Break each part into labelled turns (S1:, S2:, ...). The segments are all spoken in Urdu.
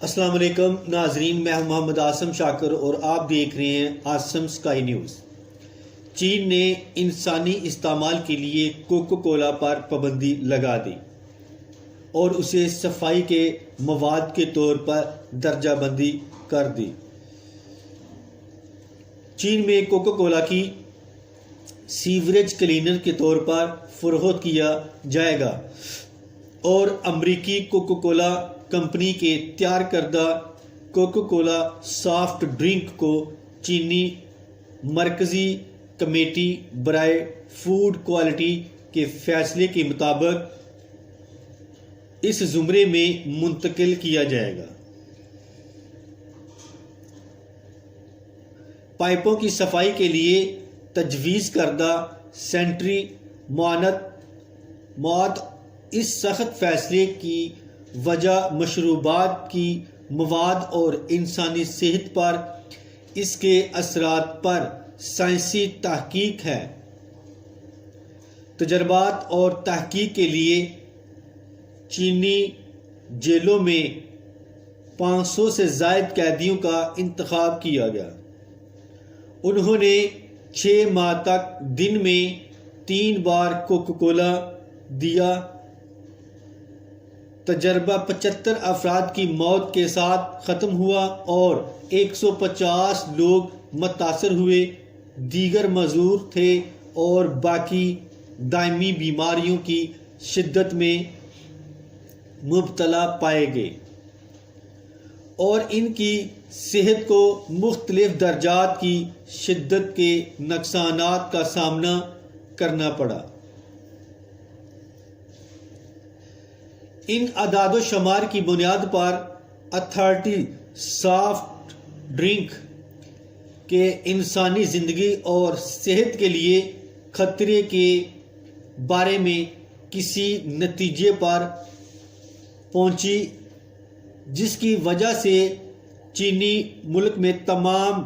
S1: السلام علیکم ناظرین، میں ہوں محمد آسم شاکر اور آپ دیکھ رہے ہیں آسم اسکائی نیوز۔ چین نے انسانی استعمال کے لیے کوکو کولا پر پابندی لگا دی اور اسے صفائی کے مواد کے طور پر درجہ بندی کر دی۔ چین میں کوکو کولا کی سیوریج کلینر کے طور پر فروخت کیا جائے گا اور امریکی کوکو کولا کمپنی کے تیار کردہ کوکو کولا سافٹ ڈرنک کو چینی مرکزی کمیٹی برائے فوڈ کوالٹی کے فیصلے کے مطابق اس زمرے میں منتقل کیا جائے گا۔ پائپوں کی صفائی کے لیے تجویز کردہ سینٹری معد اس سخت فیصلے کی وجہ مشروبات کی مواد اور انسانی صحت پر اس کے اثرات پر سائنسی تحقیق ہے۔ تجربات اور تحقیق کے لیے چینی جیلوں میں 500 سے زائد قیدیوں کا انتخاب کیا گیا۔ انہوں نے 6 ماہ تک دن میں 3 بار کوکو کولا دیا۔ تجربہ 75 افراد کی موت کے ساتھ ختم ہوا اور 150 لوگ متاثر ہوئے، دیگر معذور تھے اور باقی دائمی بیماریوں کی شدت میں مبتلا پائے گئے اور ان کی صحت کو مختلف درجات کی شدت کے نقصانات کا سامنا کرنا پڑا۔ ان اعداد و شمار کی بنیاد پر اتھارٹی سافٹ ڈرنک کے انسانی زندگی اور صحت کے لیے خطرے کے بارے میں کسی نتیجے پر پہنچی، جس کی وجہ سے چینی ملک میں تمام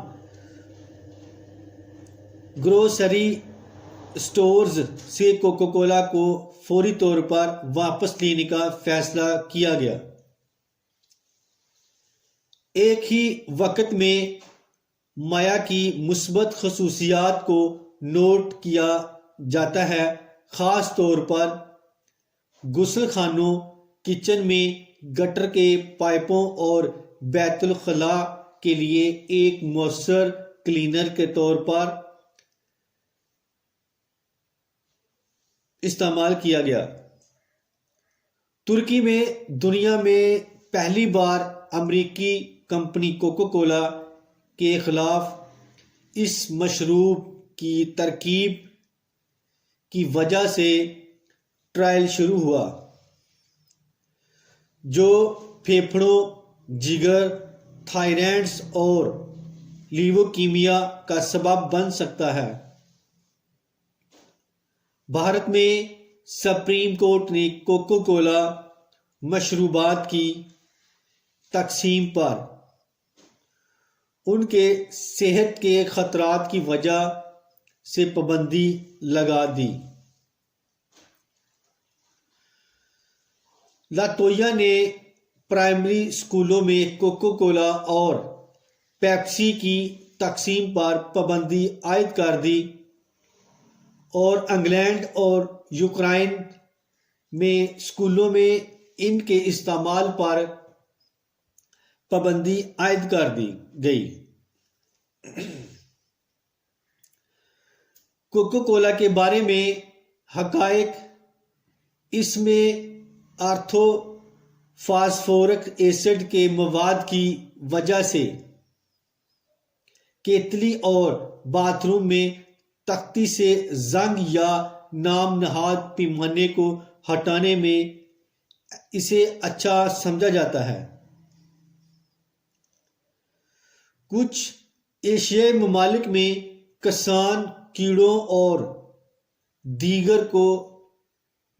S1: گروسری اسٹورز سے کوکو کولا کو فوری طور پر واپس لینے کا فیصلہ کیا گیا۔ ایک ہی وقت میں مایا کی مثبت خصوصیات کو نوٹ کیا جاتا ہے، خاص طور پر غسل خانوں، کچن میں گٹر کے پائپوں اور بیت الخلاء کے لیے ایک مؤثر کلینر کے طور پر استعمال کیا گیا۔ ترکی میں دنیا میں پہلی بار امریکی کمپنی کوکو کولا کے خلاف اس مشروب کی ترکیب کی وجہ سے ٹرائل شروع ہوا، جو پھیپھڑوں، جگر، تھائرائیڈز اور لیوکیمیا کا سبب بن سکتا ہے۔ بھارت میں سپریم کورٹ نے کوکو کولا مشروبات کی تقسیم پر ان کے صحت کے خطرات کی وجہ سے پابندی لگا دی۔ لاتویا نے پرائمری اسکولوں میں کوکو کولا اور پیپسی کی تقسیم پر پابندی عائد کر دی اور انگلینڈ اور یوکرائن میں اسکولوں میں ان کے استعمال پر پابندی عائد کر دی گئی۔ کوکو کولا کے بارے میں حقائق: اس میں آرتھو فاسفورک ایسڈ کے مواد کی وجہ سے کیتلی اور باتھ روم میں تختی سے زنگ یا نام نہاد پیمانے کو ہٹانے میں اسے اچھا سمجھا جاتا ہے۔ کچھ ایشیائی ممالک میں کسان کیڑوں اور دیگر کو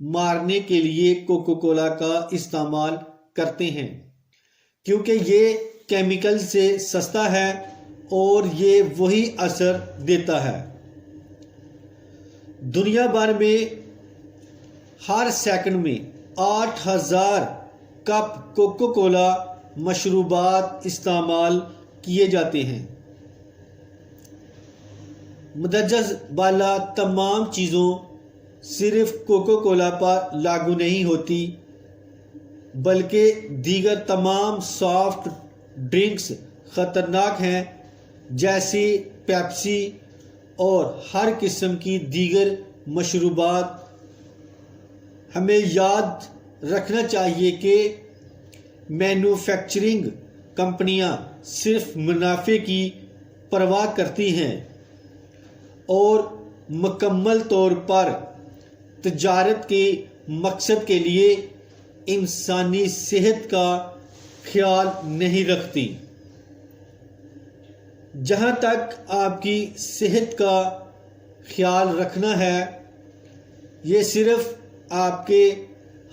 S1: مارنے کے لیے کوکو کولا کا استعمال کرتے ہیں، کیونکہ یہ کیمیکل سے سستا ہے اور یہ وہی اثر دیتا ہے۔ دنیا بھر میں ہر سیکنڈ میں 8000 کپ کوکو کولا مشروبات استعمال کیے جاتے ہیں۔ مدجج بالا تمام چیزوں صرف کوکو کولا پر لاگو نہیں ہوتی، بلکہ دیگر تمام سافٹ ڈرنکس خطرناک ہیں، جیسے پیپسی اور ہر قسم کی دیگر مشروبات۔ ہمیں یاد رکھنا چاہیے کہ مینوفیکچرنگ کمپنیاں صرف منافع کی پرواہ کرتی ہیں اور مکمل طور پر تجارت کے مقصد کے لیے انسانی صحت کا خیال نہیں رکھتی۔ جہاں تک آپ کی صحت کا خیال رکھنا ہے، یہ صرف آپ کے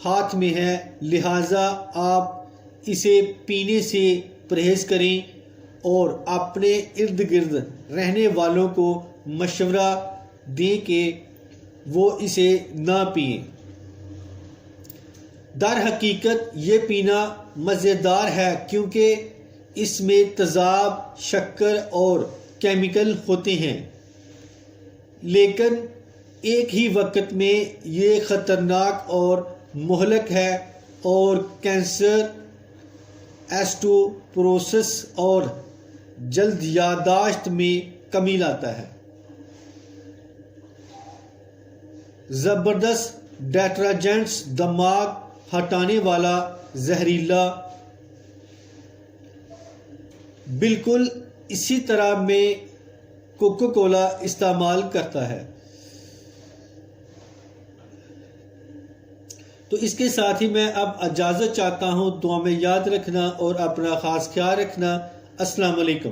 S1: ہاتھ میں ہے، لہٰذا آپ اسے پینے سے پرہیز کریں اور اپنے ارد گرد رہنے والوں کو مشورہ دیں کہ وہ اسے نہ پئیں۔ در حقیقت یہ پینا مزیدار ہے کیونکہ اس میں تیزاب، شکر اور کیمیکل ہوتے ہیں، لیکن ایک ہی وقت میں یہ خطرناک اور مہلک ہے اور کینسر، اسٹوپروسس اور جلد یادداشت میں کمی لاتا ہے۔ زبردست ڈٹرجنٹس، دماغ ہٹانے والا زہریلا، بالکل اسی طرح میں کوکو کولا استعمال کرتا ہے۔ تو اس کے ساتھ ہی میں اب اجازت چاہتا ہوں، دعا میں یاد رکھنا اور اپنا خاص خیال رکھنا۔ السلام علیکم۔